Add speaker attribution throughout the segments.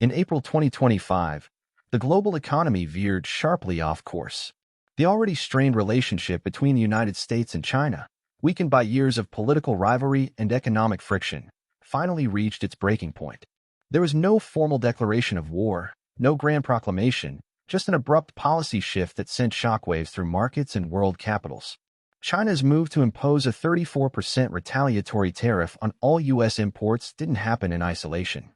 Speaker 1: In April 2025, the global economy veered sharply off course. The already strained relationship between the United States and China, weakened by years of political rivalry and economic friction, finally reached its breaking point. There was no formal declaration of war, no grand proclamation, just an abrupt policy shift that sent shockwaves through markets and world capitals. China's move to impose a 34% retaliatory tariff on all U.S. imports didn't happen in isolation.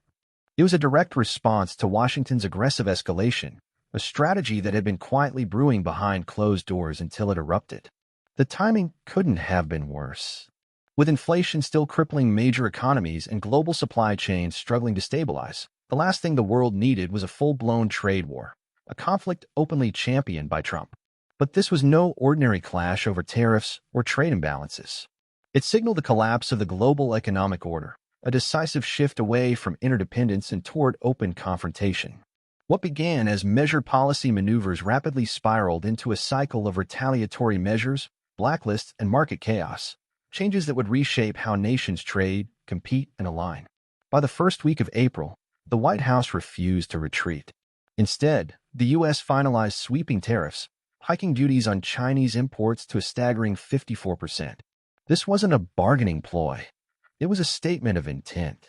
Speaker 1: It was a direct response to Washington's aggressive escalation, a strategy that had been quietly brewing behind closed doors until it erupted. The timing couldn't have been worse. With inflation still crippling major economies and global supply chains struggling to stabilize, the last thing the world needed was a full-blown trade war, a conflict openly championed by Trump. But this was no ordinary clash over tariffs or trade imbalances. It signaled the collapse of the global economic order, a decisive shift away from interdependence and toward open confrontation. What began as measured policy maneuvers rapidly spiraled into a cycle of retaliatory measures, blacklists, and market chaos, changes that would reshape how nations trade, compete, and align. By the first week of April, the White House refused to retreat. Instead, the U.S. finalized sweeping tariffs, hiking duties on Chinese imports to a staggering 54%. This wasn't a bargaining ploy. It was a statement of intent.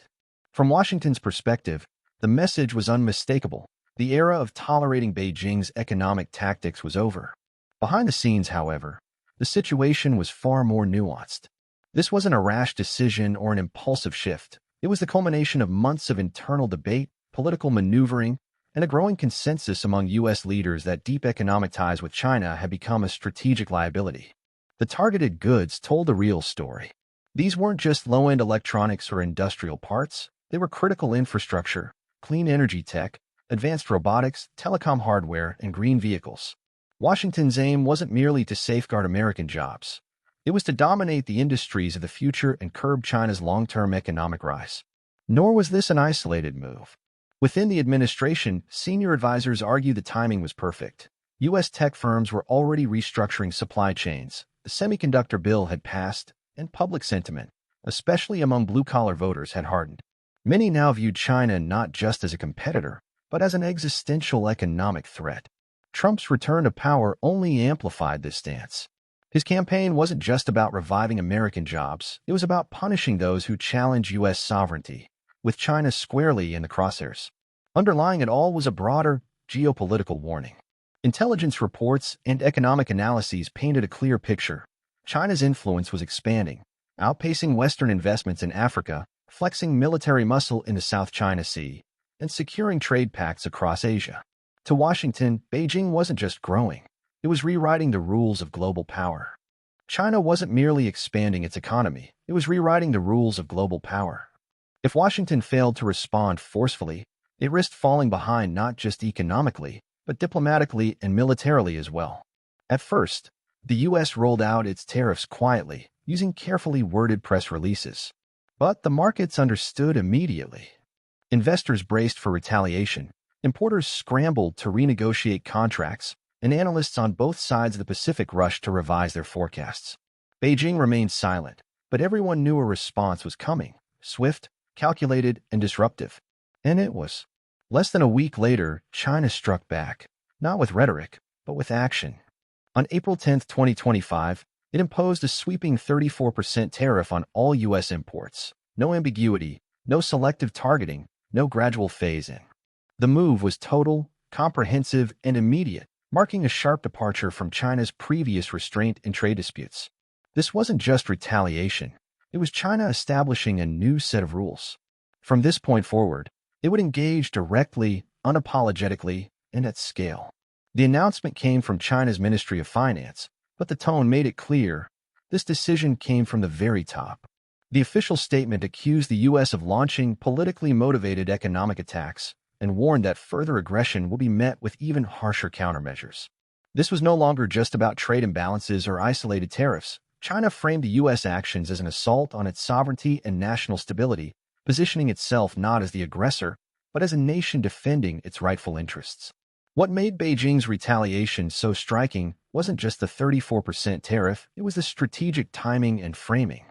Speaker 1: From Washington's perspective, the message was unmistakable. The era of tolerating Beijing's economic tactics was over. Behind the scenes, however, the situation was far more nuanced. This wasn't a rash decision or an impulsive shift. It was the culmination of months of internal debate, political maneuvering, and a growing consensus among U.S. leaders that deep economic ties with China had become a strategic liability. The targeted goods told the real story. These weren't just low-end electronics or industrial parts. They were critical infrastructure, clean energy tech, advanced robotics, telecom hardware, and green vehicles. Washington's aim wasn't merely to safeguard American jobs. It was to dominate the industries of the future and curb China's long-term economic rise. Nor was this an isolated move. Within the administration, senior advisors argued the timing was perfect. U.S. tech firms were already restructuring supply chains, the semiconductor bill had passed, and public sentiment, especially among blue-collar voters, had hardened. Many now viewed China not just as a competitor, but as an existential economic threat. Trump's return to power only amplified this stance. His campaign wasn't just about reviving American jobs, it was about punishing those who challenge U.S. sovereignty, with China squarely in the crosshairs. Underlying it all was a broader geopolitical warning. Intelligence reports and economic analyses painted a clear picture. China's influence was expanding, outpacing Western investments in Africa, flexing military muscle in the South China Sea, and securing trade pacts across Asia. To Washington, Beijing wasn't just growing, it was rewriting the rules of global power. China wasn't merely expanding its economy, it was rewriting the rules of global power. If Washington failed to respond forcefully, it risked falling behind not just economically, but diplomatically and militarily as well. At first, the U.S. rolled out its tariffs quietly, using carefully worded press releases. But the markets understood immediately. Investors braced for retaliation, importers scrambled to renegotiate contracts, and analysts on both sides of the Pacific rushed to revise their forecasts. Beijing remained silent, but everyone knew a response was coming, swift, calculated, and disruptive. And it was. Less than a week later, China struck back, not with rhetoric, but with action. On April 10, 2025, it imposed a sweeping 34% tariff on all U.S. imports. No ambiguity, no selective targeting, no gradual phase-in. The move was total, comprehensive, and immediate, marking a sharp departure from China's previous restraint in trade disputes. This wasn't just retaliation. It was China establishing a new set of rules. From this point forward, it would engage directly, unapologetically, and at scale. The announcement came from China's Ministry of Finance, but the tone made it clear. This decision came from the very top. The official statement accused the U.S. of launching politically motivated economic attacks and warned that further aggression will be met with even harsher countermeasures. This was no longer just about trade imbalances or isolated tariffs. China framed the U.S. actions as an assault on its sovereignty and national stability, positioning itself not as the aggressor, but as a nation defending its rightful interests. What made Beijing's retaliation so striking wasn't just the 34% tariff, it was the strategic timing and framing.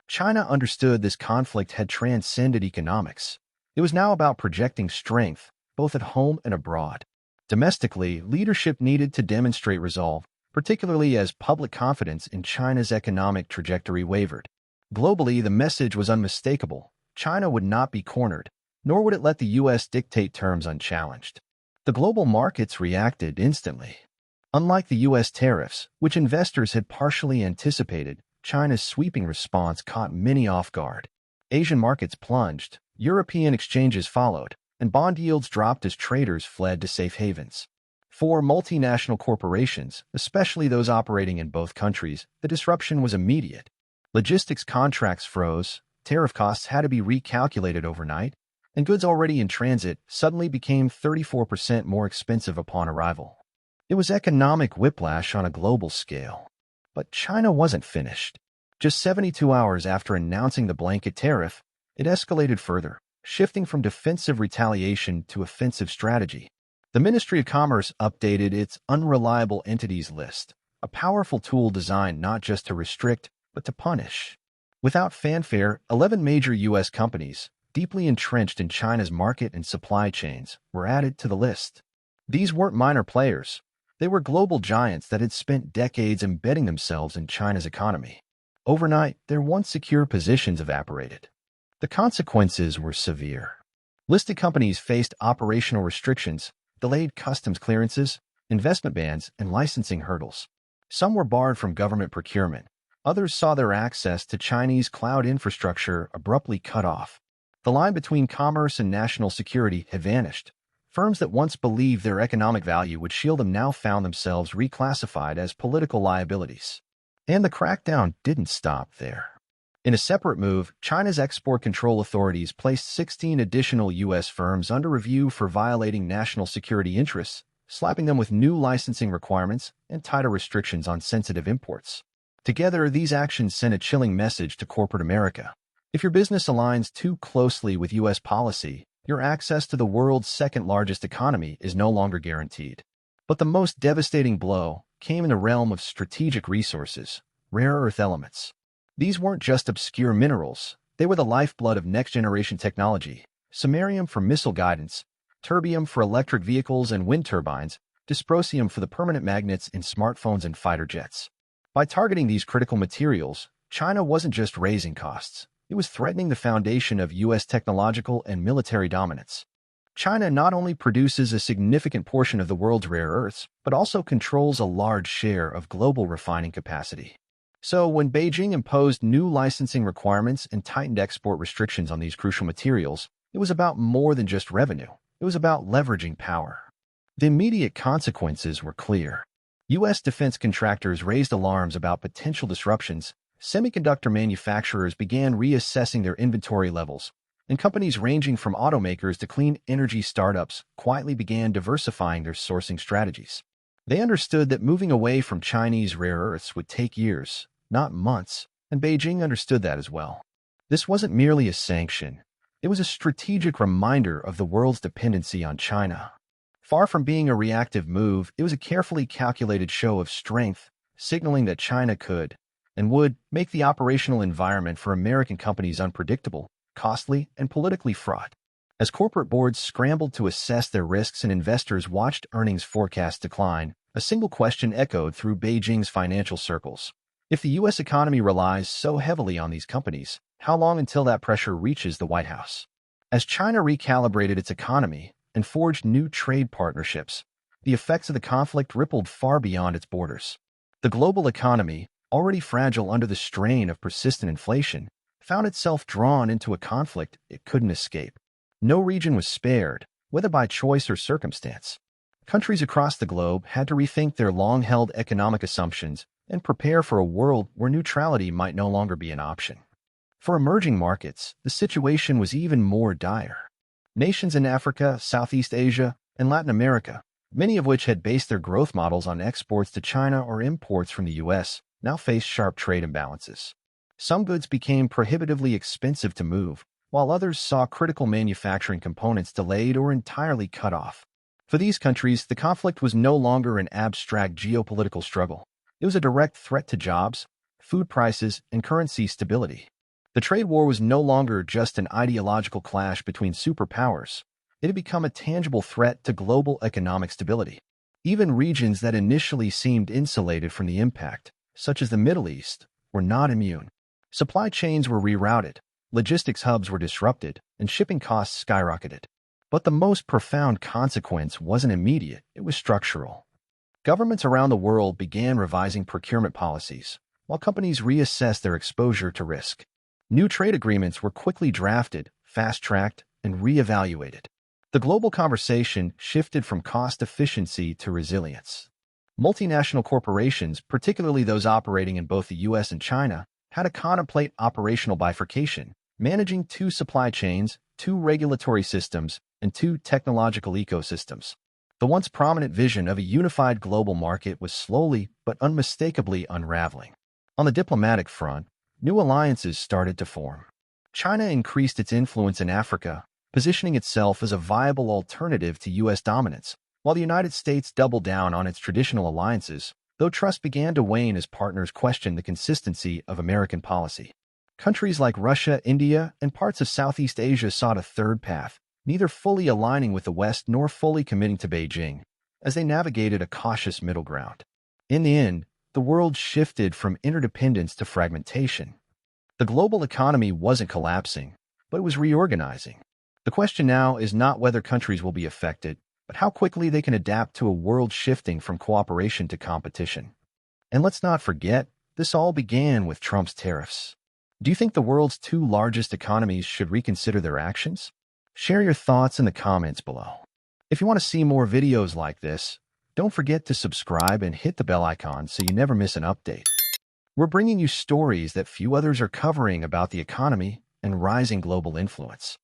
Speaker 1: China understood this conflict had transcended economics. It was now about projecting strength, both at home and abroad. Domestically, leadership needed to demonstrate resolve, particularly as public confidence in China's economic trajectory wavered. Globally, the message was unmistakable. China would not be cornered, nor would it let the U.S. dictate terms unchallenged. The global markets reacted instantly. Unlike the U.S. tariffs, which investors had partially anticipated, China's sweeping response caught many off guard. Asian markets plunged, European exchanges followed, and bond yields dropped as traders fled to safe havens. For multinational corporations, especially those operating in both countries, the disruption was immediate. Logistics contracts froze, tariff costs had to be recalculated overnight, and goods already in transit suddenly became 34% more expensive upon arrival. It was economic whiplash on a global scale. But China wasn't finished. Just 72 hours after announcing the blanket tariff, it escalated further, shifting from defensive retaliation to offensive strategy. The Ministry of Commerce updated its unreliable entities list, a powerful tool designed not just to restrict, but to punish. Without fanfare, 11 major U.S. companies, deeply entrenched in China's market and supply chains, were added to the list. These weren't minor players. They were global giants that had spent decades embedding themselves in China's economy. Overnight, their once secure positions evaporated. The consequences were severe. Listed companies faced operational restrictions, delayed customs clearances, investment bans, and licensing hurdles. Some were barred from government procurement. Others saw their access to Chinese cloud infrastructure abruptly cut off. The line between commerce and national security had vanished. Firms that once believed their economic value would shield them now found themselves reclassified as political liabilities. And the crackdown didn't stop there. In a separate move, China's export control authorities placed 16 additional U.S. firms under review for violating national security interests, slapping them with new licensing requirements and tighter restrictions on sensitive imports. Together, these actions sent a chilling message to corporate America. If your business aligns too closely with U.S. policy, your access to the world's second-largest economy is no longer guaranteed. But the most devastating blow came in the realm of strategic resources, rare earth elements. These weren't just obscure minerals. They were the lifeblood of next-generation technology. Samarium for missile guidance, terbium for electric vehicles and wind turbines, dysprosium for the permanent magnets in smartphones and fighter jets. By targeting these critical materials, China wasn't just raising costs. It was threatening the foundation of U.S. technological and military dominance. China not only produces a significant portion of the world's rare earths, but also controls a large share of global refining capacity. So, when Beijing imposed new licensing requirements and tightened export restrictions on these crucial materials, it was about more than just revenue. It was about leveraging power. The immediate consequences were clear. U.S. defense contractors raised alarms about potential disruptions. Semiconductor manufacturers began reassessing their inventory levels, and companies ranging from automakers to clean energy startups quietly began diversifying their sourcing strategies. They understood that moving away from Chinese rare earths would take years, not months, and Beijing understood that as well. This wasn't merely a sanction. It was a strategic reminder of the world's dependency on China. Far from being a reactive move, it was a carefully calculated show of strength, signaling that China could, and would, make the operational environment for American companies unpredictable, costly, and politically fraught. As corporate boards scrambled to assess their risks and investors watched earnings forecasts decline, a single question echoed through Beijing's financial circles. If the U.S. economy relies so heavily on these companies, how long until that pressure reaches the White House? As China recalibrated its economy and forged new trade partnerships, the effects of the conflict rippled far beyond its borders. The global economy, already fragile under the strain of persistent inflation, found itself drawn into a conflict it couldn't escape. No region was spared, whether by choice or circumstance. Countries across the globe had to rethink their long-held economic assumptions and prepare for a world where neutrality might no longer be an option. For emerging markets, the situation was even more dire. Nations in Africa, Southeast Asia, and Latin America, many of which had based their growth models on exports to China or imports from the U.S., now faced sharp trade imbalances. Some goods became prohibitively expensive to move, while others saw critical manufacturing components delayed or entirely cut off. For these countries, the conflict was no longer an abstract geopolitical struggle. It was a direct threat to jobs, food prices, and currency stability. The trade war was no longer just an ideological clash between superpowers. It had become a tangible threat to global economic stability. Even regions that initially seemed insulated from the impact, such as the Middle East, were not immune. Supply chains were rerouted, logistics hubs were disrupted, and shipping costs skyrocketed. But the most profound consequence wasn't immediate, it was structural. Governments around the world began revising procurement policies, while companies reassessed their exposure to risk. New trade agreements were quickly drafted, fast-tracked, and re-evaluated. The global conversation shifted from cost efficiency to resilience. Multinational corporations, particularly those operating in both the US and China, had to contemplate operational bifurcation, managing two supply chains, two regulatory systems, and two technological ecosystems. The once prominent vision of a unified global market was slowly but unmistakably unraveling. On the diplomatic front, new alliances started to form. China increased its influence in Africa, positioning itself as a viable alternative to U.S. dominance, while the United States doubled down on its traditional alliances, though trust began to wane as partners questioned the consistency of American policy. Countries like Russia, India, and parts of Southeast Asia sought a third path, neither fully aligning with the West nor fully committing to Beijing, as they navigated a cautious middle ground. In the end, the world shifted from interdependence to fragmentation. The global economy wasn't collapsing, but it was reorganizing. The question now is not whether countries will be affected, but how quickly they can adapt to a world shifting from cooperation to competition. And let's not forget, this all began with Trump's tariffs. Do you think the world's two largest economies should reconsider their actions? Share your thoughts in the comments below. If you want to see more videos like this, don't forget to subscribe and hit the bell icon so you never miss an update. We're bringing you stories that few others are covering about the economy and rising global influence.